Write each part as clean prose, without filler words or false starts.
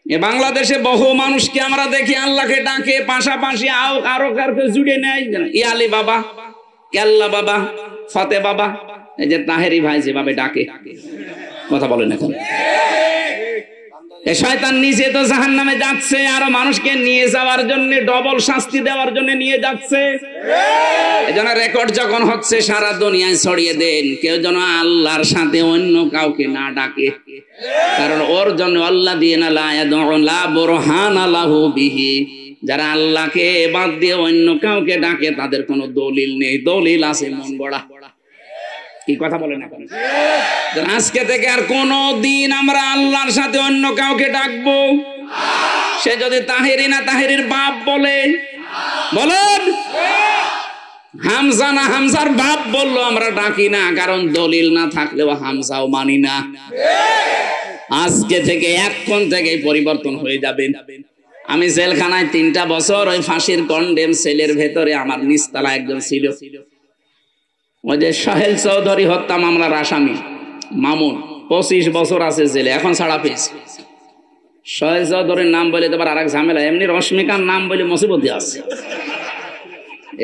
এ বাংলাদেশে বহু মানুষকে আমরা দেখি আল্লাহকে ডাকে, পাশাপাশি আরো কারকে জুড়ে নেয়। ইয়ালি বাবা, কেল্লা বাবা, ফতে বাবা, এই যে তাহেরি ভাই যেভাবে ডাকে, কথা বলেন এখন। শয়তান নিচে তো জাহান্নামে যাচ্ছে, আর মানুষকে নিয়ে যাওয়ার জন্য ডবল শাস্তি দেওয়ার জন্য নিয়ে যাচ্ছে। এজন্য রেকর্ড যখন হচ্ছে সারা দুনিয়ায় ছড়িয়ে দেন, কেউ যেন আল্লাহর সাথে অন্য কাউকে না ডাকে, কারণ ওর জন্য আল্লাহ দিয়ে না লা বুরহানা লাহু বিহি, যারা আল্লাহকে বাদ দিয়ে অন্য কাউকে ডাকে তাদের কোনো দলিল নেই, দলিল আছে মন গড়া। কি কথা বলেন এখন? আজকে থেকে আর কোনো দিন আমরা আল্লাহর সাথে অন্য কাউকে ডাকবো, সে যদি তাহেরি না তাহেরির বাপ বলে, বলেন হামজা না হামজার বাপ বললো আমরা ডাকি না, কারণ দলিল না থাকলেও হামজাও মানি না। আজকে থেকে এখন থেকে পরিবর্তন হয়ে যাবে। আমি জেলখানায় 3টা বছর, ওই ফাঁসির কন্ডেম সেলের ভেতরে আমার নিচতলা একজন ছিল, ওই যে সোহেল চৌধুরী হত্যা মামলার আসামি মামুন, 25 বছর আছে জেলে, এখন ছাড়া পেয়েছে। সোহেল চৌধুরীর নাম বলে তোমার আরেক ঝামেলা, এমনি রশ্মিকার নাম বলে মুসিবতে আছে,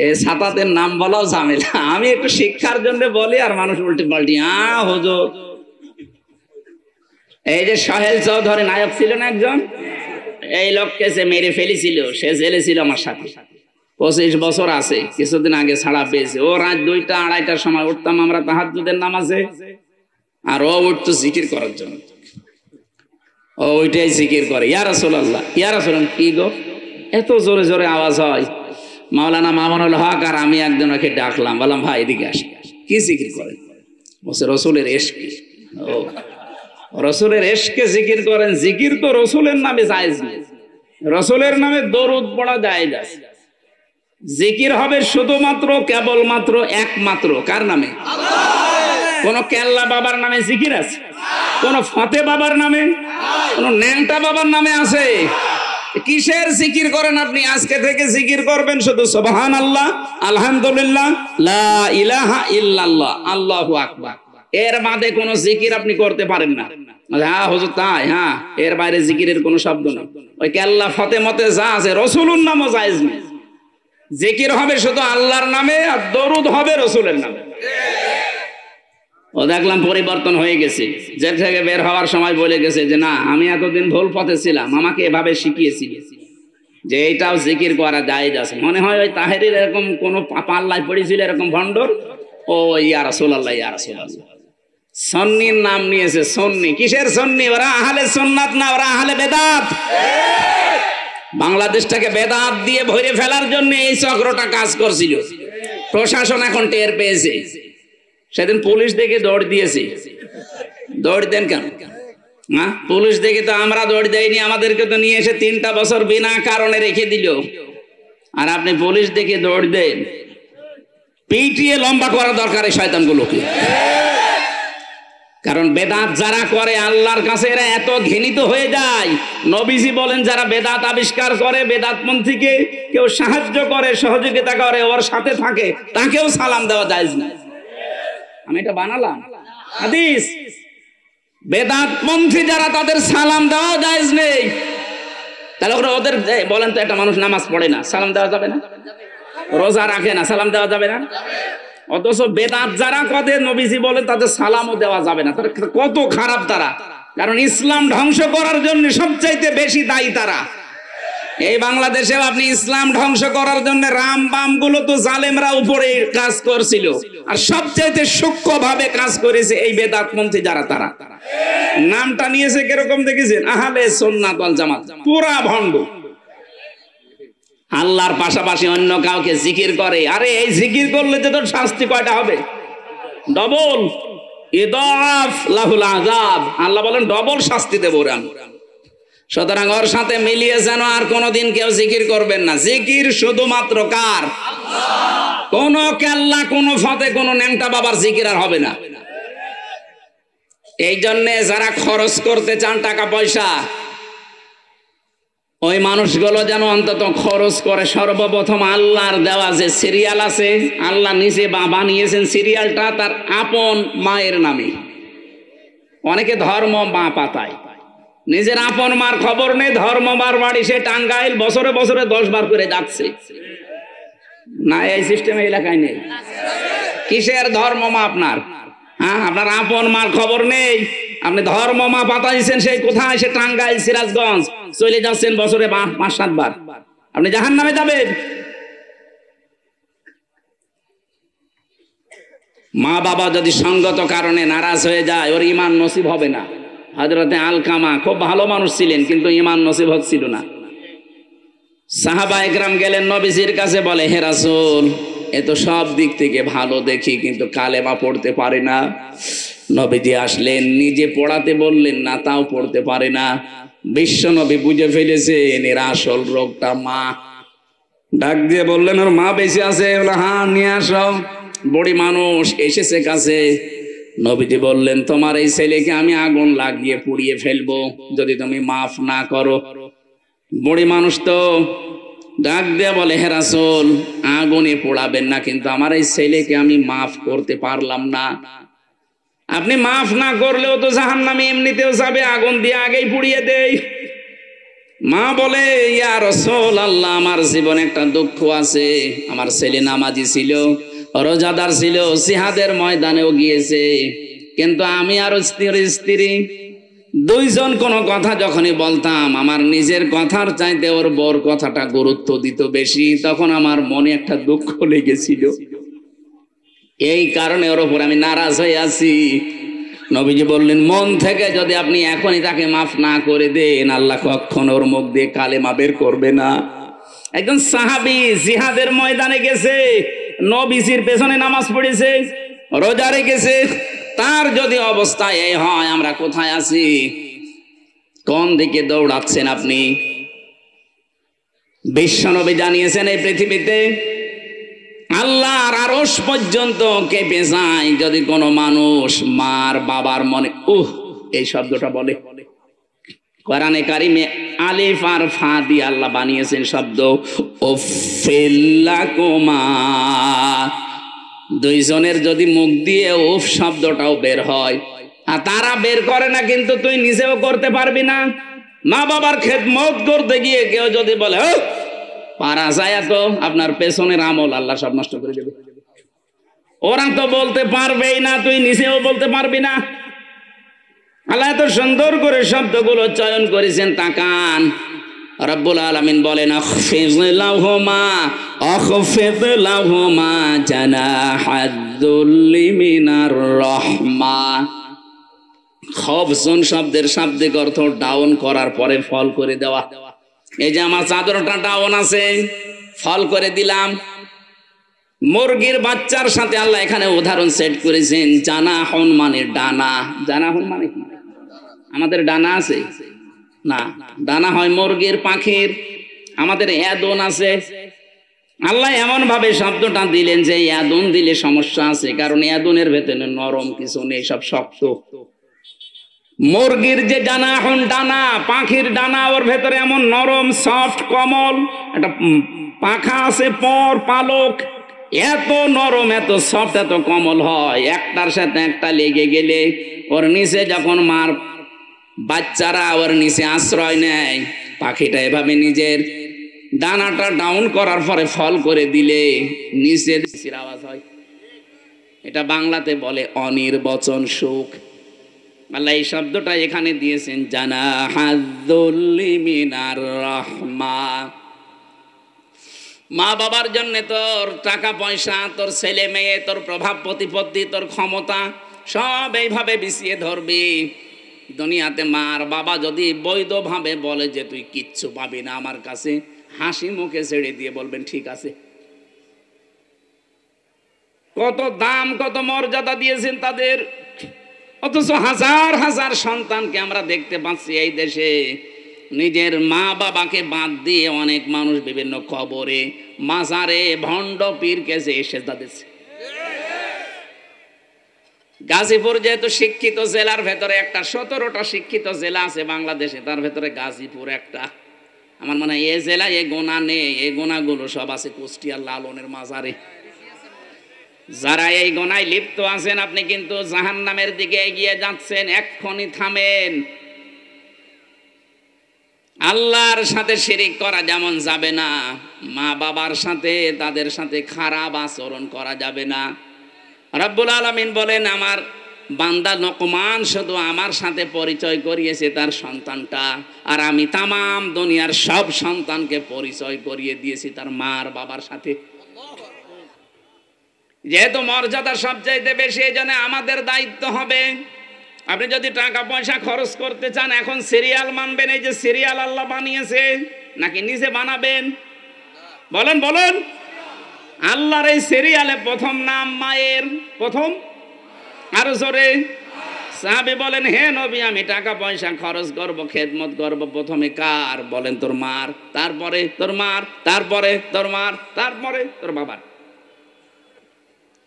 এই সাতাতের নাম বলাও ঝামেলা। আমি একটু শিক্ষার জন্য বলি আর মানুষ উল্টে পাল্টি হুজুর। এই যে সোহেল চৌধুরী নায়ক ছিল না একজন, এই লোককে সে মেরে ফেলেছিল, সে জেলে ছিল আমার সাথে, 25 বছর আছে, কিছুদিন আগে ছাড়া পেয়েছে। ও রাত 2টা 2:30টার সময় উঠতাম আমরা তাহাজ্জুদের নামাজে, আর ও উঠতো জিকির করার জন্য, ও ওইটাই জিকির করে, ইয়া রাসূলুল্লাহ ইয়া রাসূলুল্লাহ। কি গো এত জোরে জোরে আওয়াজ হয়? মাওলানা মামুনুল হক আর আমি একজন ওকে ডাকলাম, বললাম ভাই এদিকে আসি, কি জিকির করেন? বলছে রসুলের ইশকে। ও রসুলের ইশকে জিকির করেন? জিকির তো রসুলের নামে জায়েজ নেই, রসুলের নামে দরুদ পড়া জায়েজ আছে। জিকির হবে শুধুমাত্র কেবলমাত্র একমাত্র কার নামে? কোন কেল্লা বাবার নামে জিকির আছে? কোন ফতে বাবার নামে, কোন ন্যাংটা বাবার নামে আছে? কিসের জিকির করেন আপনি? আজকে থেকে জিকির করবেন শুধু সুবহানাল্লাহ, আলহামদুলিল্লাহ, লা ইলাহা ইল্লাল্লাহ, আল্লাহু আকবার। এর বাদে কোন জিকির আপনি করতে পারেন না। হ্যাঁ হুজুর তাই, হ্যাঁ, এর বাইরে জিকিরের কোনো শব্দ নেই। ওই কেল্লা ফতে মতে যা আছে রসুলুর নামও জায়েজ নেই। জিকির হবে শুধু আল্লাহর নামে, আর দরুদ হবে রসুলের নামে। ও দেখলাম পরিবর্তন হয়ে গেছে, জেল থেকে বের হওয়ার সময় বলে গেছে যে না, আমি এতদিন ভুল পথে ছিলাম, আমাকে এভাবে শিখিয়েছিল যে এইটাও জিকির করা জায়েজ আছে। মনে হয় ওই তাহেরির এরকম কোন পাল্লায় পড়েছিল এরকম ভণ্ডর, ও ইয়া রাসূলুল্লাহ ইয়া রাসূলুল্লাহ। সুন্নির নাম নিয়েছে, সুন্নি। কিসের সুন্নি? ওরা আহলে সুন্নাত না, ওরা আহলে বেদাত। বাংলাদেশটাকে বেদাত দিয়ে ভরে ফেলার জন্য এই চক্রটা কাজ করছিল। প্রশাসন এখন টের পেয়েছে। সেদিন পুলিশ দেখে দৌড় দিয়েছে। দৌড় দেন কেন? হ্যাঁ, পুলিশ দেখে তো আমরা দৌড় দেয়নি, আমাদেরকে তো নিয়ে এসে 3টা বছর বিনা কারণে রেখে দিল, আর আপনি পুলিশ দেখে দৌড় দেন? পিটিয়ে লম্বা করা দরকার এই শয়তানগুলোকে। কারণ বেদাত যারা করে আল্লাহর কাছে এরা এত ঘৃণিত হয়ে যায়। নবীজি বলেন যারা বেদাত আবিষ্কার করে, বেদাতপন্থীকে কেউ সাহায্য করে, সহযোগিতা করে, ওর সাথে থাকে, তাকেও সালাম দেওয়া জায়েজ না। আমি এটা বানালাম হাদিস। বেদাতপন্থী যারা, তাদের সালাম দেওয়া জায়েজ নেই। তাহলে ওদের বলেন তো, একটা মানুষ নামাজ পড়ে না, সালাম দেওয়া যাবে না? রোজা রাখে না, সালাম দেওয়া যাবে না? অথচ বেদাত যারা করে, নবীজি বলেন তাদের সালামও দেওয়া যাবে না। কত খারাপ তারা! কারণ ইসলাম ধ্বংস করার জন্য সবচাইতে বেশি দায়ী তারা। এই বাংলাদেশেও আপনি ইসলাম ধ্বংস করার জন্য রাম বাম গুলো তো জালেমরা উপরে কাজ করছিল, আর সবচাইতে সূক্ষ্ম ভাবে কাজ করেছে এই বেদাতপন্থী যারা, তারা। নামটা নিয়েছে কিরকম দেখেছেন? আহলে সুন্নাত ওয়াল জামাত। পুরা ভণ্ড। আল্লাহর পাশাপাশি অন্য কাউকে জিকির করে। আরে এই জিকির করলে যে তোর শাস্তি কয়টা হবে? ডবল। ইদাফ লাহুল আযাব। আল্লাহ বলেন ডবল শাস্তি দেব ওরে আমি। সুতরাং ওর সাথে মিলিয়ে যেন আর কোনোদিন কেউ জিকির করবেন না। জিকির শুধুমাত্র কার? আল্লাহ। কোন কেল্লা, কোন ফতে, কোন ন্যাংটা বাবার জিকির আর হবে না। এই জন্যে যারা খরচ করতে চান টাকা পয়সা, ওই মানুষগুলো যেন অন্তত খরচ করে সর্বপ্রথম আল্লাহর দেওয়া যে সিরিয়াল আছে, আল্লাহ নিজে বানিয়েছেন সিরিয়ালটা তার আপন মায়ের নামে। অনেকে ধর্ম মা পাতায়, নিজের আপন মার খবর নেই, ধর্মবার বাড়ি সে টাঙ্গাইল, বছরে বছরে 10 বার করে যাচ্ছে। না এই সিস্টেম এলাকায় নেই। কিসের ধর্ম মা আপনার? হ্যাঁ, আপনার আপন মার খবর নেই। আপনি ধর্ম মা পাঠাইছেন সেই কোথায়, সে টাঙ্গাইল সিরাজগঞ্জ, চলে যাচ্ছেন বছরে 5-7 বার। আপনি জাহান্নামে যাবেন। মা বাবা যদি সঙ্গত কারণে নারাজ হয়ে যায়, ওর ঈমান নসিব হবে না। হযরতে আলকামা খুব ভালো মানুষ ছিলেন, কিন্তু ঈমান নসিব হচ্ছিল না। সাহাবা একরাম গেলেন নবীজির কাছে, বলে হে রাসূল, এ তো সব দিক থেকে ভালো দেখি, কিন্তু কালেমা পড়তে পারে না। নবীজি আসলেন, নিজে পড়াতে বললেন না, তাও পড়তে পারে না। বিশ্ব নবী বুঝে ফেলেছেন এর আসল রোগটা মা। ডাক দিয়ে বললেন, ওর মা বেঁচে আছে? হ্যাঁ, নিয়ে আসো। বড়ি মানুষ এসেছে কাছে। নবীজি বললেন, তোমার এই ছেলেকে আমি আগুন লাগিয়ে পুড়িয়ে ফেলবো যদি তুমি মাফ না করো। বড়ি মানুষ তো ডাক দিয়ে বলে, হে রাসূল, আগুনে পোড়াবেন না, কিন্তু আমার এই ছেলেকে আমি মাফ করতে পারলাম না। আপনি মাফ না করলেও তো জাহান্নামে এমনিতেও যাবে, আগুন দিয়ে আগেই পুড়িয়ে দেই। মা বলে, ইয়া রাসূলুল্লাহ, আমার জীবনে একটা দুঃখ আছে। আমার ছেলে নামাজি ছিল, রোজাদার ছিল, জিহাদের ময়দানেও গিয়েছে, কিন্তু আমি আর স্ত্রী দুইজন কোনো কথা যখনই বলতাম, আমার নিজের কথার চাইতে ওর বর কথাটা গুরুত্ব দিত বেশি। তখন আমার মনে একটা দুঃখ লেগেছিল, এই কারণে ওর উপর আমি নারাজ হয়ে আছি। নবীজি বললেন, মন থেকে যদি আপনি এখনই তাকে মাফ না করে দেন, আল্লাহ কখনো ওর মুখ দিয়ে কালেমা বের করবে না। একজন সাহাবী জিহাদের ময়দানে গেছে, নবীজির পেছনে নামাজ পড়েছে, রোজা রেখেছে, তার যদি অবস্থা এই হয়, আমরা কোথায় আছি? কোন দিকে দৌড়াচ্ছেন আপনি? বিশ্বনবী জানিয়েছেন, এই পৃথিবীতে আল্লাহর আরশ পর্যন্ত কেঁপে যায় যদি কোনো মানুষ মার বাবার মনে এই শব্দটা বলে। কোরআনে কারিমে আলিফ আর ফা দিয়ে আল্লাহ বানিয়েছেন শব্দ উফিল্লাকুমা। দুইজনের যদি মুখ দিয়ে উফ শব্দটাও বের হয়, আর তারা বের করে না, কিন্তু তুই নিজেও করতে পারবি না। মা বাবার খেদমত করতে গিয়ে কেউ যদি বলে পারা যায়, তো আপনার পেছনের আমল আল্লাহ সব নষ্ট করে দেবে। ওরা তো বলতে পারবেই না, তুই নিজেও বলতে পারবি না। আল্লাহ এত সুন্দর করে শব্দগুলো চয়ন করেছেন, তাকান। রব্বুল আলামিন বলেন, আখফিজ লাহুমা জানাহাদ-দুল্লি মিনার রাহমা। খফজুন শব্দের শাব্দিক অর্থ ডাউন করার পরে ফল করে দেওয়া। এই যে আমার চাদরটা ডাউন আছে, ফল করে দিলাম। মুরগির বাচ্চার সাথে আল্লাহ এখানে উদাহরণ সেট করেছেন, জানাহুন মানে ডানা। জানাহুন মানে কি? আমাদের ডানা আছে না, ডানা হয় মুরগির, পাখির। আমাদের ইয়াদুন আছে। আল্লাহ এমন ভাবে শব্দটা দিলেন যে ইয়াদুন দিলে সমস্যা আছে, কারণ ইয়াদুনের ভেতরে নরম কিছু নেই, সব শক্ত। মুরগির যে জানাহুন ডানা, পাখির ডানা, ওর ভেতরে এমন নরম সফট কমল একটা পাখা আছে, পর পালক, এত নরম, এত সফট, এত কমল হয়। একটার সাথে একটা লেগে গেলে ওর নিচে যখন মার বাচ্চারা ওর নিচে আশ্রয় নেয়, পাখিটা এভাবে নিজের ডানাটা ডাউন করার পরে ফল করে দিলে নিচে আওয়াজ হয়। এটা বাংলাতে বলে অনির্বচন সুখ। আল্লাহ এই শব্দটা এখানে দিয়েছেন, জানাহাদ-দুল্লি মিনার রাহমা। মা বাবার জন্য তোর টাকা পয়সা, তোর ছেলে মেয়ে, তোর প্রভাব প্রতিপত্তি, তোর ক্ষমতা সব এইভাবে বিছিয়ে ধরবি। দুনিয়াতে মার বাবা যদি বৈধভাবে বলে যে তুই কিচ্ছু পাবি না আমার কাছে, হাসি মুখে ছেড়ে দিয়ে বলবেন ঠিক আছে। কত দাম, কত মর্যাদা দিয়েছেন তাদের। অথচ হাজার হাজার সন্তানকে আমরা দেখতে পাচ্ছি এই দেশে, নিজের মা বাবাকে বাদ দিয়ে অনেক মানুষ বিভিন্ন কবরে, মাজারে, ভণ্ড পীরকে যে এসে দিচ্ছে। গাজীপুর যেহেতু শিক্ষিত জেলার ভেতরে একটা, 17টা শিক্ষিত জেলা আছে বাংলাদেশে, তার ভেতরে গাজীপুর একটা। আমার মনে হয় এই জেলায় এই গোনা নেই, এই গোনাগুলো সব আছে কুষ্টিয়ার লালনের মাজারে। যারা এই গোনায় লিপ্ত আছেন, আপনি কিন্তু জাহান্নামের দিকে এগিয়ে যাচ্ছেন। এক্ষুনি থামেন। আল্লাহর সাথে শিরিক করা যেমন যাবে না, মা বাবার সাথে তাদের সাথে খারাপ আচরণ করা যাবে না। রব্বুল আলামিন বলেন, আমার বান্দা লোকমান শুধু আমার সাথে পরিচয় করিয়েছে তার সন্তানটা, আর আমি তামাম দুনিয়ার সব সন্তানকে পরিচয় করিয়ে দিয়েছি তার মার বাবার সাথে। যেহেতু মর্যাদা সবচাইতে বেশি, এই জন্য আমাদের দায়িত্ব হবে, আপনি যদি টাকা পয়সা খরচ করতে চান, এখন সিরিয়াল মানবেন, এই যে সিরিয়াল আল্লাহ বানিয়েছে, নাকি নিজে বানাবেন? বলেন বলেন। আল্লাহর এই সিরিয়ালে প্রথম নাম মায়ের, প্রথম, আরো জোরে। সাহাবী বলেন, হে নবী, আমি টাকা পয়সা খরচ করব, খেদমত করব, প্রথমে কার? বলেন তোর মার, তারপরে তোর মার, তারপরে তোর মার, তারপরে তোর বাবার।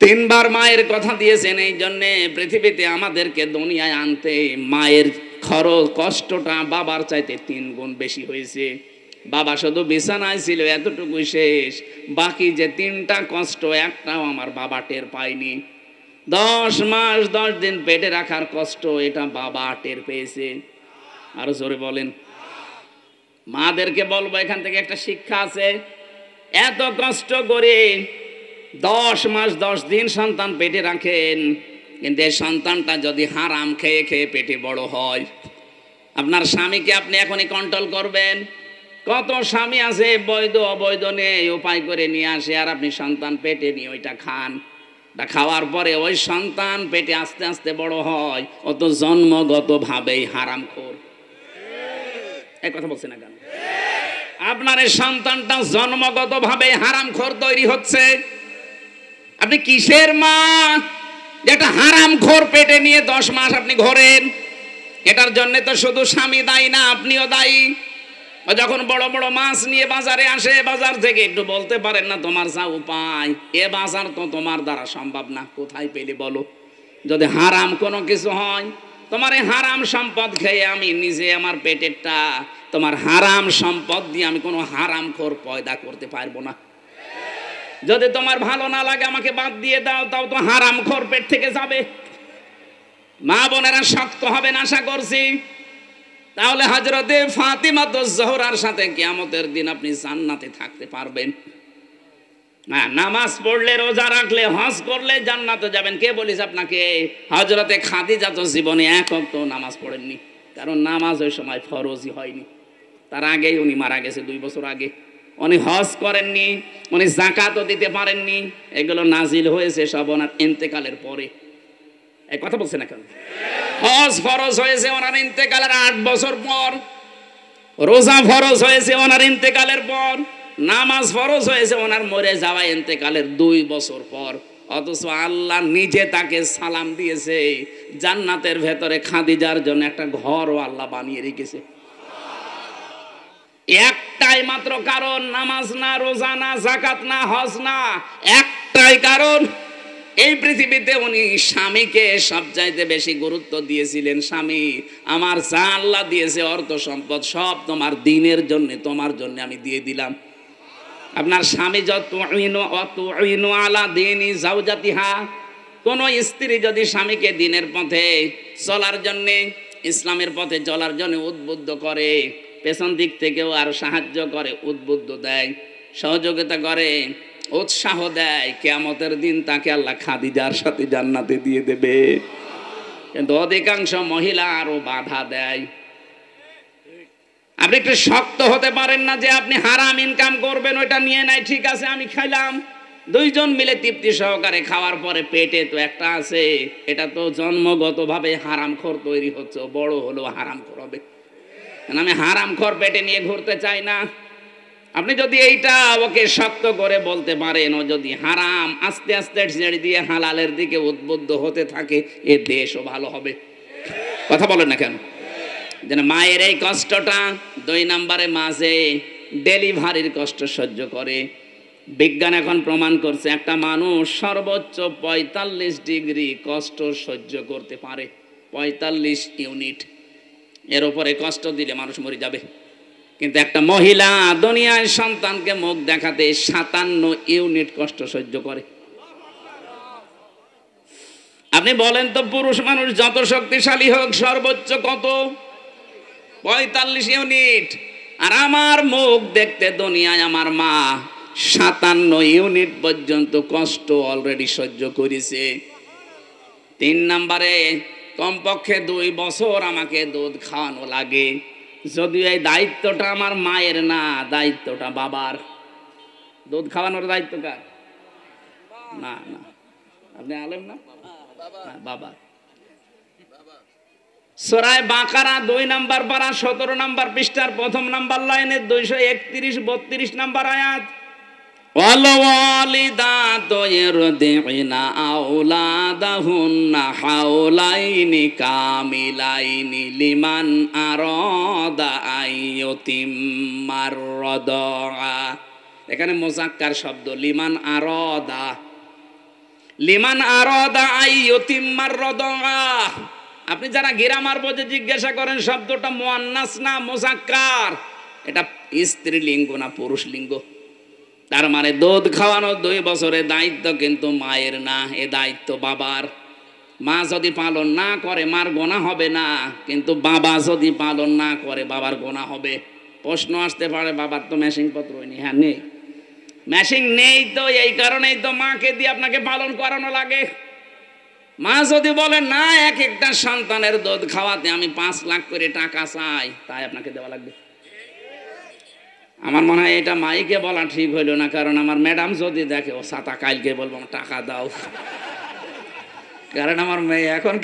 তিনবার মায়ের কথা দিয়েছেন। এই জন্যে পৃথিবীতে আমাদেরকে দুনিয়ায় আনতে মায়ের খরচ, কষ্টটা বাবার চাইতে 3 গুণ বেশি হয়েছে। বাবা শুধু বিছানায় ছিল এতটুকুই শেষ, বাকি যে 3টা কষ্ট একটাও আমার বাবা টের পায়নি। 10 মাস 10 দিন পেটে রাখার কষ্ট, এটা বাবা টের পেয়েছে। আরো জোরে বলেন। মাদেরকে বলবো, এখান থেকে একটা শিক্ষা আছে। এত কষ্ট করে 10 মাস 10 দিন সন্তান পেটে রাখেন, কিন্তু এই সন্তানটা যদি হারাম খেয়ে খেয়ে পেটে বড় হয়, আপনার স্বামীকে আপনি এখনই কন্ট্রোল করবেন? কত স্বামী আছে বৈধ অবৈধ নেই উপায় করে নিয়ে আসে, আর আপনি সন্তান পেটে নিয়ে ওইটা খান। খাওয়ার পরে ওই সন্তান পেটে আস্তে আস্তে বড় হয়, ও তো জন্মগতভাবেই হারামখোর। এই কথা বলছে না কেন? আপনার এই সন্তানটা জন্মগতভাবে হারামখোর তৈরি হচ্ছে। আপনি কিসের মা যেটা হারামখোর পেটে নিয়ে 10 মাস আপনি ঘোরেন? এটার জন্য তো শুধু স্বামী দায়ী না, আপনিও দায়ী। যখন বড় বড় মাছ নিয়ে বাজারে আসে, বাজার থেকে একটু বলতে পারেন না তোমার যা উপায়, এ বাজার তো তোমার দ্বারা সম্ভব না, কোথায় পেলে বলো? যদি হারাম কোনো কিছু হয়, তোমার এই হারাম সম্পদ খেয়ে আমি নিজে আমার পেটেরটা, তোমার হারাম সম্পদ দিয়ে আমি কোনো হারামখোর পয়দা করতে পারবো না। যদি তোমার ভালো না লাগে আমাকে বাদ দিয়ে দাও, তাও তো হারামখোর পেট থেকে যাবে। মা বোনেরা শক্ত হবেন আশা করছি। তাহলে হযরতে ফাতিমাতুজ জোহরার সাথে কিয়ামতের দিন আপনি জান্নাতে থাকতে পারবেন। হ্যাঁ, নামাজ পড়লে, রোজা রাখলে, হজ করলে জান্নাতে যাবেন। কে বলিস আপনাকে? হযরতে খাদিজা তো জীবনে এক ওয়াক্ত নামাজ পড়েননি, কারণ নামাজ ওই সময় ফরজই হয়নি। তার আগেই উনি মারা গেছে, 2 বছর আগে। উনি হজ করেননি, উনি যাকাতও দিতে পারেননি। এগুলো নাজিল হয়েছে সব ওনার ইন্তেকালের পরে। এই কথা বলছে না কেন? হজ ফরজ হয়েছে ওনার ইন্তেকালের 8 বছর পর, রোজা ফরজ হয়েছে ওনার ইন্তেকালের পর, নামাজ ফরজ হয়েছে ওনার মরে যাওয়া ইন্তেকালের 2 বছর পর। অথচ আল্লাহ নিজে তাকে সালাম দিয়েছে, জান্নাতের ভেতরে খাদিজার জন্য একটা ঘরও আল্লাহ বানিয়ে রেখেছে। একটাই মাত্র কারণ, নামাজ না, রোজা না, যাকাত না, হজ না, একটাই কারণ, এই পৃথিবীতে উনি স্বামীকে সবচাইতে বেশি গুরুত্ব দিয়েছিলেন। স্বামী, আমার যা আল্লাহ দিয়েছে অর্থ সম্পদ সব তোমার দ্বীনের জন্য, তোমার জন্য আমি দিয়ে দিলাম। আপনার স্বামী যতুইনু আলা দীনি যাওজাতিহা, কোন স্ত্রী যদি স্বামীকে দ্বীনের পথে চলার জন্য, ইসলামের পথে চলার জন্য উদ্বুদ্ধ করে, পেছন দিক থেকেও আর সাহায্য করে, উদ্বুদ্ধ দেয়, সহযোগিতা করে, উৎসাহ দেয়, কিয়ামতের দিন তাকে আল্লাহ খাদিজার সাথে জান্নাতে দিয়ে দেবে। কিন্তু অধিকাংশ মহিলা আরো বাধা দেয়। আপনি একটু শক্ত হতে পারেন না যে আপনি হারাম ইনকাম করবেন, ওইটা নিয়ে নাই, ঠিক আছে আমি খাইলাম, 2 জন মিলে তৃপ্তি সহকারে খাওয়ার পরে পেটে তো একটা আছে, এটা তো জন্মগতভাবে হারামখোর তৈরি হচ্ছে, বড় হলেও হারামখোর হবে। আমি হারামখোর পেটে নিয়ে ঘুরতে চাই না। আপনি যদি এইটা ওকে শক্ত করে বলতে পারেন, ও যদি হারাম আস্তে আস্তে ছেড়ে দিয়ে হালালের দিকে উদ্বুদ্ধ হতে থাকে, এ দেশও ভালো হবে। কথা বলেন না কেন? যেন মায়ের এই কষ্টটা, 2 নম্বরে মাঝে ডেলিভারির কষ্ট সহ্য করে। বিজ্ঞান এখন প্রমাণ করছে একটা মানুষ সর্বোচ্চ 45 ডিগ্রি কষ্ট সহ্য করতে পারে। 45 ইউনিট, এর উপরে কষ্ট দিলে মানুষ মরে যাবে। কিন্তু একটা মহিলা দুনিয়ায় সন্তানকে মুখ দেখাতে 57 ইউনিট কষ্ট সহ্য করে। আপনি বলেন তো, পুরুষ মানুষ যত শক্তিশালী হোক সর্বোচ্চ কত? 45 ইউনিট। আর আমার মুখ দেখতে দুনিয়ায় আমার মা 57 ইউনিট পর্যন্ত কষ্ট অলরেডি সহ্য করেছে। 3 নম্বরে কমপক্ষে 2 বছর আমাকে দুধ খাওয়ানো লাগে, যদিও এই দায়িত্বটা আমার মায়ের না, দায়িত্বটা বাবার। দুধ খাওয়ানোর দায়িত্ব কার? না না, আপনি আলেম না, বাবা। সূরা বাকারা 2 নম্বর পারা 17 নম্বর পৃষ্ঠার 1 নম্বর লাইনে 231-32 নম্বর আয়াত। ওয়াল ওয়ালিদাতু ইরদি'না আওলাদাহুন্না হাওলাইনি কামিলাইনি লিমান আরাদা আইয়ুতিম্মার রাদা। এখানে মুযাক্কার শব্দ লিমান আরাদা, লিমান আরাদা আইয়ুতিম্মার রাদা। আপনি যারা গ্রামার বোঝে জিজ্ঞাসা করেন শব্দটা মুয়ান্নাস না মুযাক্কার, এটা স্ত্রীলিঙ্গ না পুরুষ লিঙ্গ। তার মানে দুধ খাওয়ানো 2 বছরের দায়িত্ব কিন্তু মায়ের না, এ দায়িত্ব বাবার। মা যদি পালন না করে মার গোনা হবে না, কিন্তু বাবা যদি পালন না করে বাবার গোনা হবে। প্রশ্ন আসতে পারে, বাবার তো মেশিন পত্র নেই। হ্যাঁ নেই, মেশিন নেই তো এই কারণেই তো মাকে দিয়ে আপনাকে পালন করানো লাগে। মা যদি বলে না এক একটা সন্তানের দুধ খাওয়াতে আমি 5 লাখ করে টাকা চাই, তাই আপনাকে দেওয়া লাগবে। আমার মনে হয় এটা মাইকে বলা ঠিক হইল না, কারণ আমার ম্যাডাম যদি দেখে ও ছাতা কালকে বলবো টাকা দাও। কারণ আমার মেয়ে এখন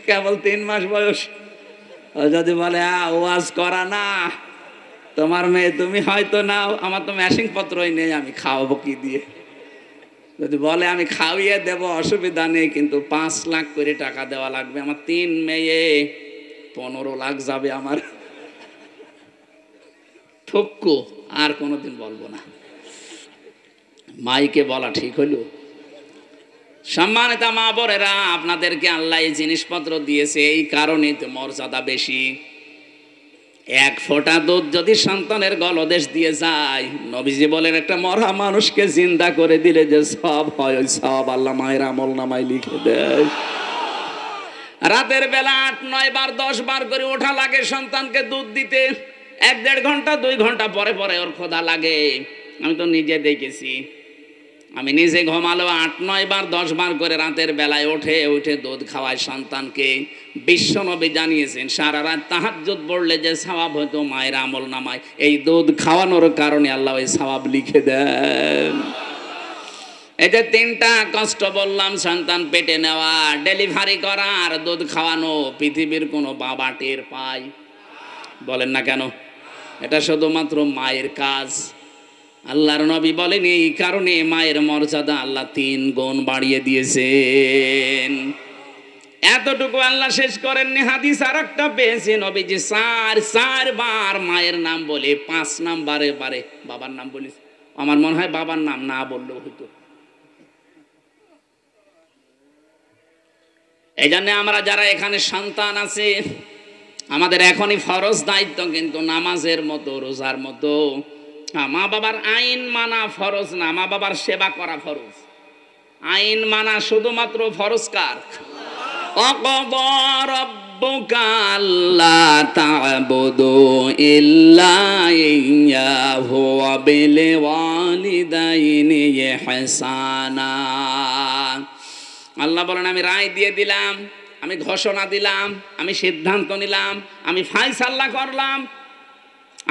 কেবল 3 মাস বয়স, ও যদি বলে ওয়াজ করা না তোমার মেয়ে, তুমি হয়তো নাও, আমার তো মেশিন পত্রই নেই, আমি খাওয়াবো কি দিয়ে। যদি বলে আমি খাওয়িয়ে দেব অসুবিধা নেই, কিন্তু 5 লাখ করে টাকা দেওয়া লাগবে। আমার 3 মেয়ে, 15 লাখ যাবে আমার। ঠক্কু, আর কোনোদিন বলবো না। মাইকে বলা ঠিক হইল? সম্মানিত মা বোনেরা, আপনাদেরকে আল্লাহ এই জিনিসপত্র দিয়েছে এই কারণে তো মর্যাদা বেশি। 1 ফোঁটা দুধ যদি সন্তানের গলদেশ দিয়ে যায়, নবীজি বলেন একটা মরা মানুষকে জিন্দা করে দিলে যে সব হয়, ওই সব আল্লাহ মায়ের আমল নামায় লিখে দেয়। রাতের বেলা 8-9 বার 10 বার করে ওঠা লাগে সন্তানকে দুধ দিতে। 1-1.5 ঘন্টা 2 ঘন্টা পরে পরে ওর ক্ষুধা লাগে। আমি তো নিজে দেখেছি, আমি নিজে ঘুমালো 8-9 বার 10 বার করে রাতের বেলায় উঠে দুধ খাওয়ায় সন্তানকে। বিশ্বনবী জানিয়েছেন সারা রাত তাহাজ্জুদ পড়লে যে সওয়াব হতো মায়ের আমল নামায়, এই দুধ খাওয়ানোর কারণে আল্লাহ ওই সওয়াব লিখে দেন। এই যে 3টা কষ্ট বললাম, সন্তান পেটে নেওয়া, ডেলিভারি করা আর দুধ খাওয়ানো, পৃথিবীর কোনো বাবা টের পায়? বলেন না কেন? এটা শুধুমাত্র মায়ের কাজ। আল্লাহর নবী বলেন এই কারণে মায়ের মর্যাদা আল্লাহ 3 গুণ বাড়িয়ে দিয়েছেন। এতটুকু আল্লাহ শেষ করেননি, হাদিস আরেকটা পেয়েছি, নবীজি 4 বার মায়ের নাম বলে 5 নাম্বারে বারে বাবার নাম বলেছে। আমার মনে হয় বাবার নাম না বললেও হতো। এই জন্য আমরা যারা এখানে সন্তান আছে, আমাদের এখনই ফরজ দায়িত্ব কিন্তু নামাজের মতো, রোজার মতো। মা বাবার আইন মানা ফরজ না, মা বাবার সেবা করা ফরজ। আইন মানা শুধুমাত্র ফরজ কার? ওয়াকাযা রাব্বুকা আল্লা তা'বুদু ইল্লা ইয়্যাহু ওয়া বিল ওয়ালিদাইনি ইহসানা। আল্লাহ বলেন আমি রায় দিয়ে দিলাম, আমি ঘোষণা দিলাম, আমি সিদ্ধান্ত নিলাম, আমি ফায়সালা করলাম।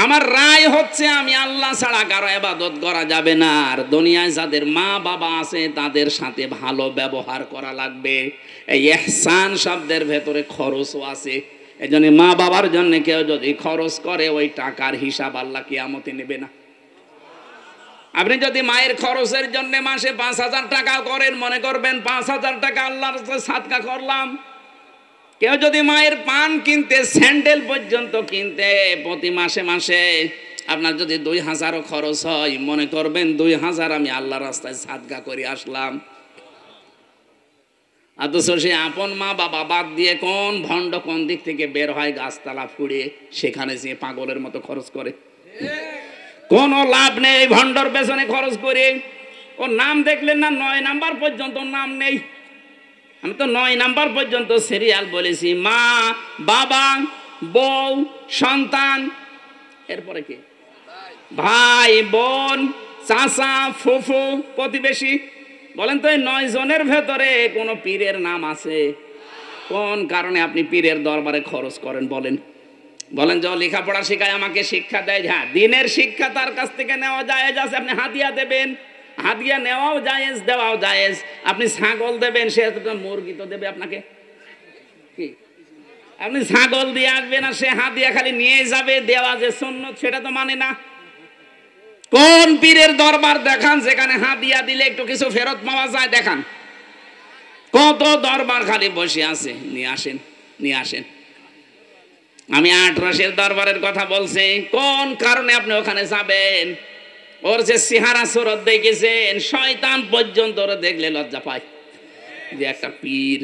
আমার রায় হচ্ছে আমি আল্লাহ ছাড়া কারো ইবাদত করা যাবে না। আর দুনিয়ায় যাদের মা বাবা আছে তাদের সাথে ভালো ব্যবহার করা লাগবে। এই ইহসান শব্দের ভেতরে খরচও আছে। এজন্য মা বাবার জন্য কেউ যদি খরচ করে ওই টাকার হিসাব আল্লাহ কিয়ামতে নেবে না। আপনি যদি মায়ের খরচের জন্য মাসে 5,000 টাকা করেন, মনে করবেন 5,000 টাকা আল্লাহর কাছে সাদকা করলাম। কেউ যদি মায়ের পান কিনতে, স্যান্ডেল পর্যন্ত কিনতে প্রতি মাসে মাসে আপনার যদি 2,000ও খরচ হয়, মনে করবেন 2,000 আমি আল্লাহর রাস্তায় সাদকা করে আসলাম। অথচ সে আপন মা বাবা বাদ দিয়ে কোন ভণ্ড কোন দিক থেকে বের হয় গাছতলা ফুড়ে, সেখানে যে পাগলের মতো খরচ করে, কোনো লাভ নেই। ভণ্ডর পেছনে খরচ করে ওর নাম দেখলেন না, 9 নাম্বার পর্যন্ত নাম নেই। আমি তো 9 নাম্বার পর্যন্ত সিরিয়াল বলেছি, মা বাবা বউ সন্তান, এরপরে কে? ভাই বোন চাচা ফুফু প্রতিবেশী। বলেন তো এই 9 জনের ভেতরে কোন পীরের নাম আছে? কোন কারণে আপনি পীরের দরবারে খরচ করেন? বলেন বলেন। যে লেখাপড়া শেখায়, আমাকে শিক্ষা দেয়, হ্যাঁ দিনের শিক্ষা তার কাছ থেকে নেওয়া জায়েজ আছে। আপনি হাদিয়া দেবেন, হাদিয়া নেওয়াও জায়েজ, দেওয়াও জায়েজ। আপনি ছাগল দেবেন, সে তো মুরগি তো দেবে আপনাকে। কি আপনি ছাগল দিয়ে আসবেন আর সে হাদিয়া খালি নিয়ে যাবে, দেওয়া যে সুন্নত সেটা তো মানে না। কোন পীরের দরবার দেখান যেখানে হাদিয়া দিলে একটু কিছু ফেরত পাওয়া যায়? দেখান। কত দরবার খালি বসে আছে, নিয়ে আসেন নিয়ে আসেন। আমি 8 রসের দরবারের কথা বলছি। কোন কারণে আপনি ওখানে যাবেন? ওর যে চেহারা সুরত দেখেছেন, শয়তান পর্যন্ত ওরা দেখলে লজ্জা পায় যে একটা পীর।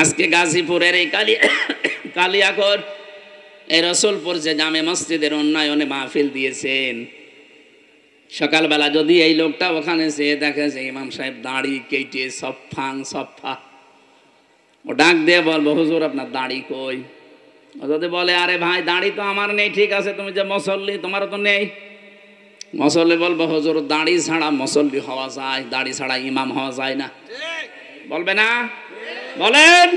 আজকে গাজীপুরের এই কালিয়াকর এই রসুলপুর যে জামে মসজিদের উন্নয়নে মাহফিল দিয়েছেন, সকালবেলা যদি এই লোকটা ওখানে যেয়ে দেখে যে ইমাম সাহেব দাড়ি কেটে সফা, ও ডাক দিয়ে বলবো, হুজুর আপনার দাড়ি কই? ও যদি বলে, আরে ভাই দাড়ি তো আমার নেই। ঠিক আছে, তুমি যে মুসল্লি তোমারও তো নেই। মুসল্লি বলবো, হুজুর দাড়ি ছাড়া মুসল্লি হওয়া যায়, দাড়ি ছাড়া ইমাম হওয়া যায় না। বলবে না? বলেন।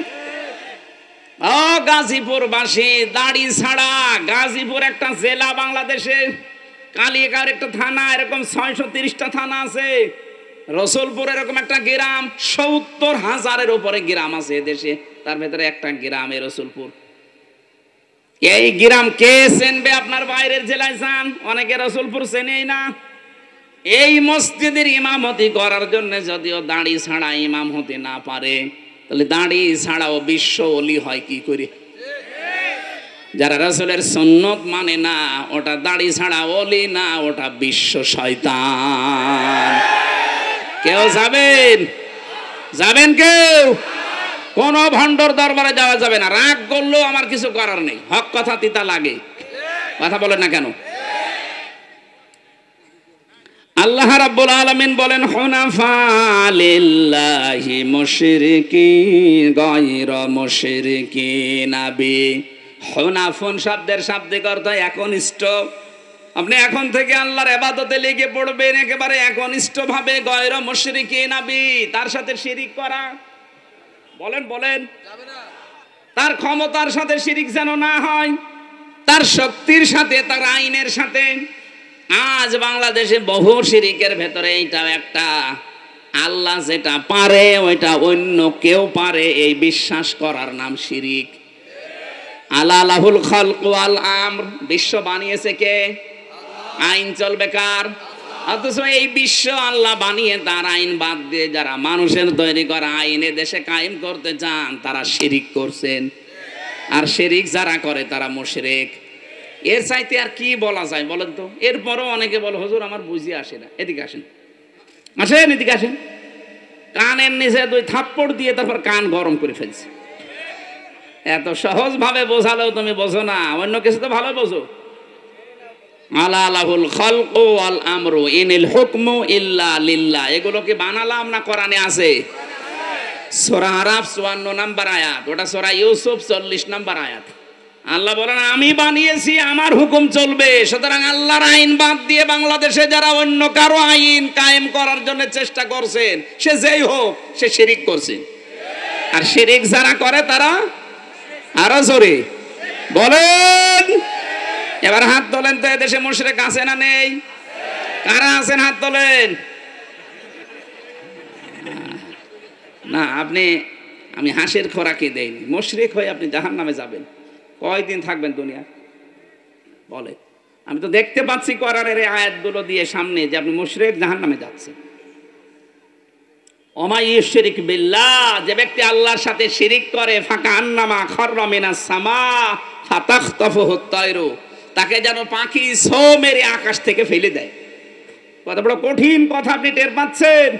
ও গাজীপুরবাসী, দাড়ি ছাড়া গাজীপুর একটা জেলা বাংলাদেশে, কালিয়াকৈর একটা থানা, এরকম 630টা থানা আছে। রসুলপুর এরকম একটা গ্রাম, 70,000-এর উপরে গ্রাম আছে এদেশে, তার ভেতরে একটা গ্রামে রসুলপুর। এই গ্রাম কে চেনবে? আপনার বাইরের জেলায় যান, অনেকে রসুলপুর চেনেই না। এই মসজিদের ইমামতি করার জন্য যদিও দাড়ি ছাড়া ইমাম হতে না পারে, তাহলে দাড়ি ছাড়াও বিশ্ব ওলি হয় কি করে? যারা রাসূলের সুন্নত মানে না, ওটা দাড়ি ছাড়া ওলি না, ওটা বিশ্ব শয়তান। কেউ যাবেন? যাবেন কেউ? কোন ভণ্ডর দরবারে যাওয়া যাবে না। রাগ করলেও আমার কিছু করার নেই, হক কথা তিতা লাগে। কথা বলেন না কেন? আল্লাহ রাব্বুল আলামিন বলেন, হুনাফা লিল্লাহি মুশরিকিন গায়রা মুশরিকিন বি। হুনাফুন শব্দের শাব্দিক অর্থ একনিষ্ঠ। আপনি এখন থেকে আল্লাহর ইবাদতে লেগে পড়বেন একেবারে একনিষ্ঠ ভাবে। গায়রা মুশরিকিন বি, তার সাথে শিরিক করা। বলেন বলেন। তার ক্ষমতার সাথে শিরিক যেন না হয়, তার শক্তির সাথে, তার আইনের সাথে। আজ বাংলাদেশে বহু শিরিকের ভেতরে এইটাও একটা। আল্লাহ যেটা পারে ওইটা অন্য কেউ পারে, এই বিশ্বাস করার নাম শিরিক। আলা লাহুল খালকু ওয়াল আমর, বিশ্ব বানিয়েছে কে? আইন চলবে কার? অথচ এই বিশ্ব আল্লাহ বানিয়ে তার আইন বাদ দিয়ে যারা মানুষের তৈরি করা আইনে দেশে কায়েম করতে চান, তারা শিরিক করছেন। আর শিরিক যারা করে তারা মুশরিক। এর চাইতে আর কি বলা যায় বলেন তো? এরপরও অনেকে বলে, হুজুর আমার বুঝি আসে না। এদিকে আসেন, আসেন এদিকে আসেন। কানের নিচে 2 থাপ্পড় দিয়ে তারপর কান গরম করে ফেলছে। এত সহজ ভাবে বোঝালেও তুমি বোঝো না, অন্য কিছু তো ভালো বোঝো। আলা লাহুল খালকু ওয়াল আমরু ইনিল হুকমু ইল্লা লিল্লাহ। এগুলো কি বানালাম না কোরআনে আছে? সূরা আরাফ 54 নম্বর আয়াত, ওটা সূরা ইউসুফ 40 নম্বর আয়াত। আল্লাহ বলেন, আমি বানিয়েছি, আমার হুকুম চলবে। সুতরাং আল্লাহর আইন বাদ দিয়ে বাংলাদেশে যারা অন্য কারো আইন কায়েম করার জন্য চেষ্টা করছেন, সে যেই হোক, সে শিরিক করছে। আর শিরিক যারা করে তারা আরো জোরে বলেন। এবার হাত তোলেন তো, এদেশে মুশরিক আছে না নেই? কারা আছেন হাত তোলেন। না, আমি হাসির খোরাকি দেইনি। মুশরিক হয়ে আপনি জাহান্নামে যাবেন। কয়দিন থাকবেন দুনিয়া? বলে, আমি তো দেখতে পাচ্ছি কোরআনের এই আয়াতগুলো দিয়ে সামনে যে আপনি মুশরিক, জাহান্নামে যাচ্ছেন। ওমা ইউশরিক বিল্লাহ, যে ব্যক্তি আল্লাহর সাথে শিরিক করে, ফাকান্নামা খাররা মিনাস সামা ফাতাখতাফুহু তায়রু, তাকে যেন পাখি ছো মেরে আকাশ থেকে ফেলে দেয়। কত বড় কঠিন কথা আপনি টের পাচ্ছেন?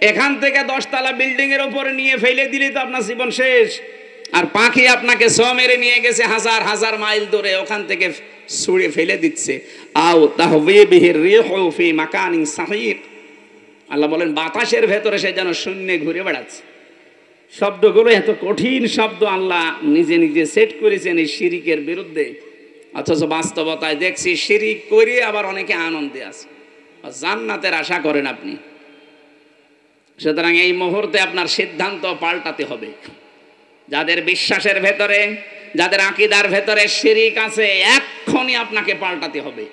এখান থেকে 10 তলা বিল্ডিং এর উপরে নিয়ে ফেলে দিলে তো আপনার জীবন শেষ। আর পাখি আপনাকে ছো মেরে নিয়ে গেছে হাজার হাজার মাইল দূরে, ওখান থেকে ছুঁড়ে ফেলে দিচ্ছে। আও তাহবি বিহির রিহু ফি মাকানিন সাহিক। আল্লাহ বলেন, বাতাসের ভেতরে সে যেন শূন্যে ঘুরে বেড়াচ্ছে। শব্দগুলো এত কঠিন শব্দ আল্লাহ নিজে নিজে সেট করেছেন এই শিরিকের বিরুদ্ধে। অথচ বাস্তবতায় দেখছি শিরিক করে আবার অনেকে আনন্দে আছে, জান্নাতের আশা করেন আপনি। সুতরাং এই মুহূর্তে আপনার সিদ্ধান্ত পাল্টাতে হবে। যাদের বিশ্বাসের ভেতরে, যাদের আকীদার ভেতরে শিরিক আছে, এক্ষুনি আপনাকে পাল্টাতে হবে।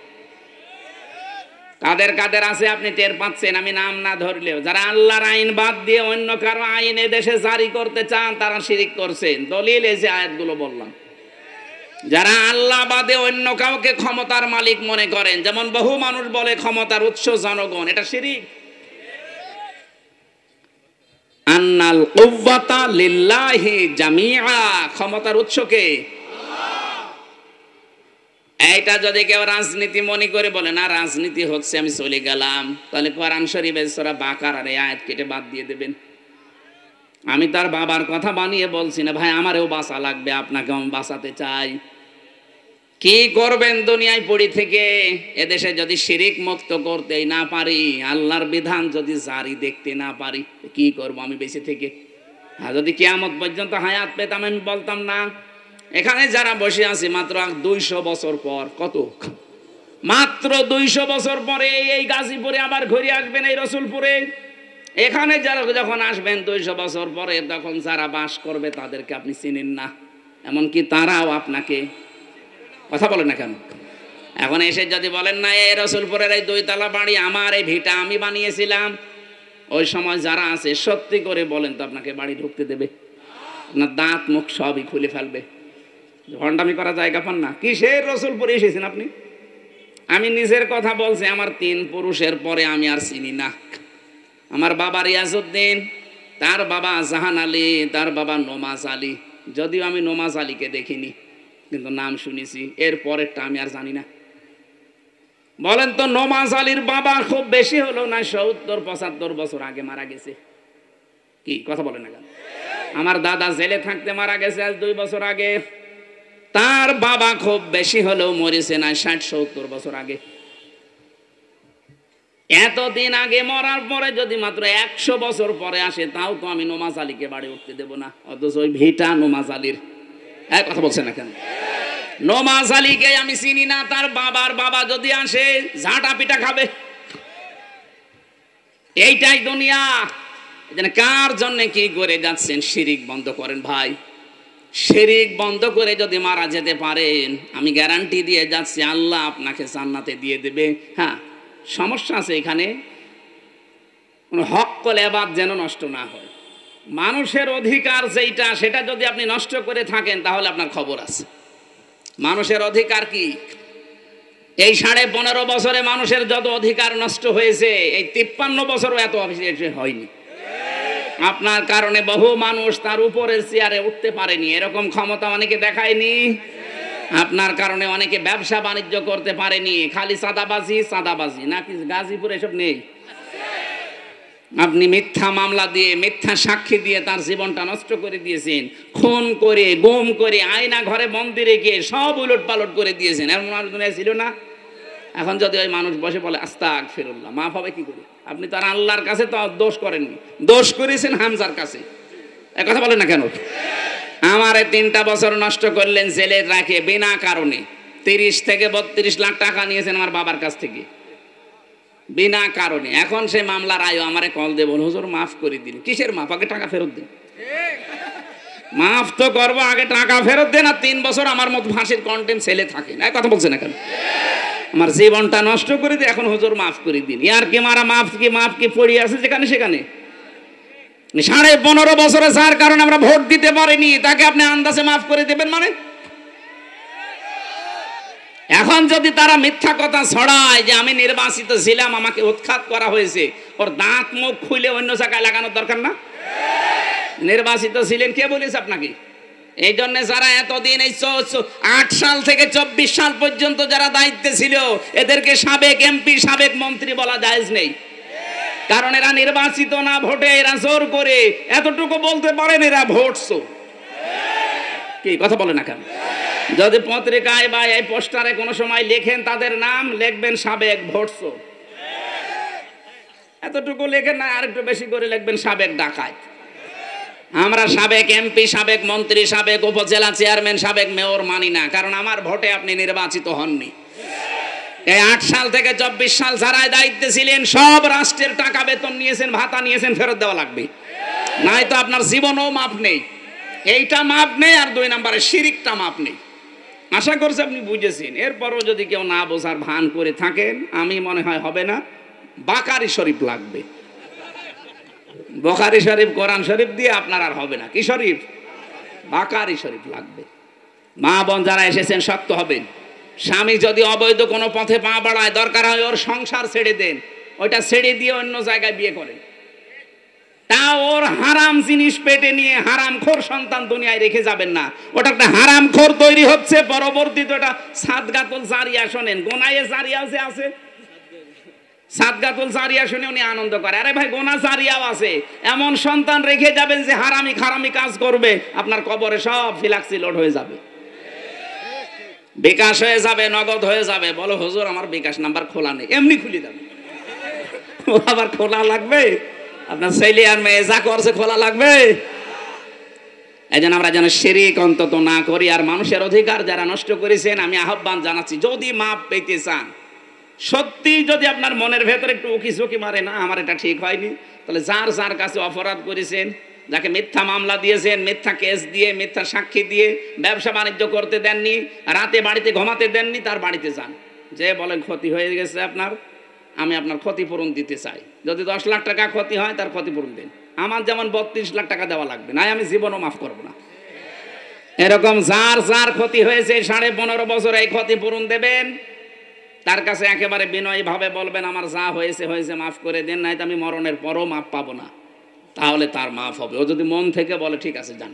কাদের কাদের আছে আপনি টের পাচ্ছেন, আমি নাম না ধরলেও। যারা আল্লাহর আইন বাদ দিয়ে অন্য কারো আইন দেশে জারি করতে চান, তারা শিরিক করছেন। দলিল এই যে আয়াতগুলো বললাম। যারা আল্লাহ বাদে অন্য কাউকে ক্ষমতার মালিক মনে করেন, যেমন বহু মানুষ বলে ক্ষমতার উৎস জনগণ, এটা শিরিক। আন্নাল কুওয়াতা লিল্লাহি জামিআ, ক্ষমতার উৎস কে? এইটা যদি কেউ রাজনীতি মনে করে বলে না রাজনীতি হচ্ছে আমি চলে গেলাম, তাহলে কোরআন শরীফের সূরা বাকারার এই আয়াত কেটে বাদ দিয়ে দেবেন। আমি তার বাবার কথা বানিয়ে বলছি না ভাই, আমারও বাঁচা লাগবে, আপনাকে আমি বাঁচাতে চাই। কি করবেন দুনিয়ায় পড়ি থেকে? এদেশে যদি শিরিক মুক্ত করতেই না পারি, আল্লাহর বিধান যদি জারি দেখতে না পারি, কি করব আমি বেঁচে থেকে? আর যদি কিয়ামত পর্যন্ত হায়াত পেতাম, আমি বলতাম না এখানে যারা বসে আছে মাত্র 200 বছর পর, কত মাত্র 200 বছর পরে এই গাজীপুরে আবার ঘুরে আসবেন, এই রসুলপুরে। এখানে যারা যখন আসবেন 200 বছর পরে, তখন যারা বাস করবে তাদেরকে আপনি চিনেন না, এমনকি তারাও আপনাকে কথা বলে না কেন? এখন এসে যদি বলেন না এই রসুলপুরের এই 2 তলা বাড়ি আমার, এই ভিটা আমি বানিয়েছিলাম, ওই সময় যারা আছে সত্যি করে বলেন তো আপনাকে বাড়ি ঢুকতে দেবে না? দাঁত মুখ সবই খুলে ফেলবে। ভণ্ডামি করা জায়গা পান না। কিসের রসুলপুরে এসেছেন আপনি? আমি নিজের কথা বলছি, আমার 3 পুরুষের পরে আমি আর চিনি না। আমার বাবা রিয়াজউদ্দিন, তার বাবা জাহান আলী, তার বাবা নমাজ আলী। যদিও আমি নমাজ আলীকে দেখিনি, কিন্তু নাম শুনেছি। এর পরেরটা আমি আর জানি না। বলেন তো নমাজ আলীর বাবা খুব বেশি হলো না 70-75 বছর আগে মারা গেছে? কি কথা বলেন না কেন? আমার দাদা জেলে থাকতে মারা গেছে আজ 2 বছর আগে। তার বাবা খুব বেশি হলেও মরেছে না 60-70 বছর আগে। এতদিন আগে মরার পরে যদি মাত্র 100 বছর পরে আসে, তাও তো আমি নমাজ আলীকে বাড়ি উঠতে দেব না। অথচ ওই ভিটা নমাজ আলীর। এক কথা বলছেন না কেন? নমাজ আলীকে আমি চিনি না, তার বাবার বাবা যদি আসে ঝাঁটা পিটা খাবে। এইটাই দুনিয়া। কার জন্য কি করে যাচ্ছেন? শিরিক বন্ধ করেন ভাই। শিরিক বন্ধ করে যদি মারা যেতে পারেন, আমি গ্যারান্টি দিয়ে যাচ্ছি আল্লাহ আপনাকে জান্নাতে দিয়ে দেবে। হ্যাঁ, সমস্যা আছে এখানে, কোনো হক্কল এবাদ যেন নষ্ট না হয়। মানুষের অধিকার যেটা, সেটা যদি আপনি নষ্ট করে থাকেন, তাহলে আপনার খবর আছে। মানুষের অধিকার কি? এই 15.5 বছরে মানুষের যত অধিকার নষ্ট হয়েছে, এই 53 বছরও এত হয়নি। আপনার কারণে বহু মানুষ তার উপরের চেয়ারে উঠতে পারেনি, এরকম ক্ষমতা অনেকে দেখায়নি। আপনার কারণে অনেকে ব্যবসা বাণিজ্য করতে পারেনি, খালি চাঁদাবাজি চাঁদাবাজি। নাকি গাজীপুর এসব নেই? আপনি মিথ্যা মামলা দিয়ে, মিথ্যা সাক্ষী দিয়ে তার জীবনটা নষ্ট করে দিয়েছেন। খুন করে, গুম করে, আয়না ঘরে বন্দি রেখে সব উলট পালট করে দিয়েছেন। এমন মানুষ দুনিয়ায় ছিল না? এখন যদি ওই মানুষ বসে বলে আস্তাগফিরুল্লাহ, মাফ হবে কি করে? আপনি তো আর আল্লাহর কাছে তো দোষ করেননি, দোষ করেছেন হামজার কাছে। এ কথা বলেন না কেন? আমারে 3টা বছর নষ্ট করলেন জেলে রাখে বিনা কারণে। 30 থেকে 32 লাখ টাকা নিয়েছেন আমার বাবার কাছ থেকে বিনা কারণে। এখন সে মামলার আয়ো আমারে কল দেব, হুজুর মাফ করে দিন। কিসের মাফ? আগে টাকা ফেরত দিন। মাফ তো করবো, আগে টাকা ফেরত দেন। আর 3 বছর আমার মতো ফাঁসির কন্টেম ছেলে থাকে না। কথা বলছে না কেন? আমার জীবনটা নষ্ট করে দিয়ে এখন হুজুর মাফ করে দিন। ইয়ার কি মারা মাফ কি পড়ে আছে যেখানে সেখানে। 15.5 বছরে যার কারণে আমরা ভোট দিতে পারিনি, তাকে আপনি আন্দাজে মাফ করে দেবেন মানে? এখন যদি তারা মিথ্যা কথা ছড়ায় যে আমি নির্বাচিত ছিলাম, আমাকে উৎখাত করা হয়েছে, ওর দাঁত মুখ খুলে অন্য জায়গায় লাগানোর দরকার না? নির্বাচিত ছিলেন কে বলেছে আপনাকে? এই জন্য যারা এতদিন এই 8 সাল থেকে 24 সাল পর্যন্ত যারা দায়িত্বে ছিল, এদেরকে সাবেক এমপি সাবেক মন্ত্রী বলা জায়েজ নেই। কারণ এরা নির্বাচিত না, ভোটে এরা জোর করে। এতটুকু বলতে পারেন এরা ভোটছো। কি কথা বলে না কেন? যদি পত্রিকায় বা এই পোস্টারে কোনো সময় লেখেন তাদের নাম, লিখবেন সাবেক ভোটছো। এতটুকু লেখেন না, আরেকটু বেশি করে লিখবেন সাবেক ডাকাত। আমরা সাবেক এমপি, সাবেক মন্ত্রী, সাবেক উপজেলা চেয়ারম্যান, সাবেক মেয়র মানি না, কারণ আমার ভোটে আপনি নির্বাচিত হননি। এই 8 সাল থেকে 24 সাল যারা দায়িত্বে ছিলেন সব রাষ্ট্রের টাকা বেতন নিয়েছেন, ভাতা নিয়েছেন, ফেরত দেওয়া লাগবে, নাই তো আপনার জীবনও মাপ নেই। এইটা মাপ নেই, আর 2 নম্বরে শিরিকটা মাপ নেই। আশা করছি আপনি বুঝেছেন। এরপরও যদি কেউ না বোঝার ভান করে থাকেন, আমি মনে হয় হবে না, বাকারি শরীফ লাগবে। বুখারী শরীফ, কোরআন শরীফ দিয়ে আপনার আর হবে না। কি শরীফ? বাকারি শরীফ লাগবে। মা বোন যারা এসেছেন শক্ত হবেন। স্বামী যদি অবৈধ কোনো পথে পা বাড়ায়, দরকার হয় ওর সংসার ছেড়ে দেন, ওইটা ছেড়ে দিয়ে অন্য জায়গায় বিয়ে করেন। তা ওর হারাম জিনিস পেটে নিয়ে হারামখোর সন্তান দুনিয়ায় রেখে যাবেন না। ওটা একটা হারামখোর তৈরি হচ্ছে, পরবর্তীতে ওটা সাদগাতুল জারিয়া। শোনেন, গোনায়ে জারিয়া যে আছে, সাদগাতুল জারিয়া শুনে উনি আনন্দ করে। আরে ভাই, গোনা জারিয়াও আছে। এমন সন্তান রেখে যাবেন যে হারামি খারামি কাজ করবে, আপনার কবরে সব ফিলাক্সি লোড হয়ে যাবে, বিকাশ হয়ে যাবে, নগদ হয়ে যাবে। বলো হুজুর আমার বিকাশ নাম্বার খোলা নেই, এমনি খুলে দেবে। আবার খোলা লাগবে? আপনার ছেলে আর মেয়ে যা করছে খোলা লাগবে? এই জন্য আমরা যেন শিরিক অন্তত না করি। আর মানুষের অধিকার যারা নষ্ট করেছেন, আমি আহ্বান জানাচ্ছি, যদি মাপ পেতে চান, সত্যি যদি আপনার মনের ভেতরে একটু উকি ঝুঁকি মারে, না আমার এটা ঠিক হয়নি, তাহলে যার যার কাছে অপরাধ করেছেন, যাকে মিথ্যা মামলা দিয়েছেন, মিথ্যা কেস দিয়ে, মিথ্যা সাক্ষী দিয়ে, ব্যবসা বাণিজ্য করতে দেননি, রাতে বাড়িতে ঘুমাতে দেননি, তার বাড়িতে যান, যে বলেন ক্ষতি হয়ে গেছে আপনার, আমি আপনার ক্ষতিপূরণ দিতে চাই। যদি 10 লাখ টাকা ক্ষতি হয়, তার ক্ষতিপূরণ দিন। আমার যেমন 32 লাখ টাকা দেওয়া লাগবে, নাই আমি জীবনও মাফ করবো না। এরকম যার যার ক্ষতি হয়েছে 15.5 বছর এই ক্ষতিপূরণ দেবেন। তার কাছে একেবারে বিনয়ীভাবে বলবেন, আমার যা হয়েছে হয়েছে, মাফ করে দেন, নাই তো আমি মরণের পরও মাফ পাবো না। তাহলে তার মাফ হবে। ও যদি মন থেকে বলে ঠিক আছে যান।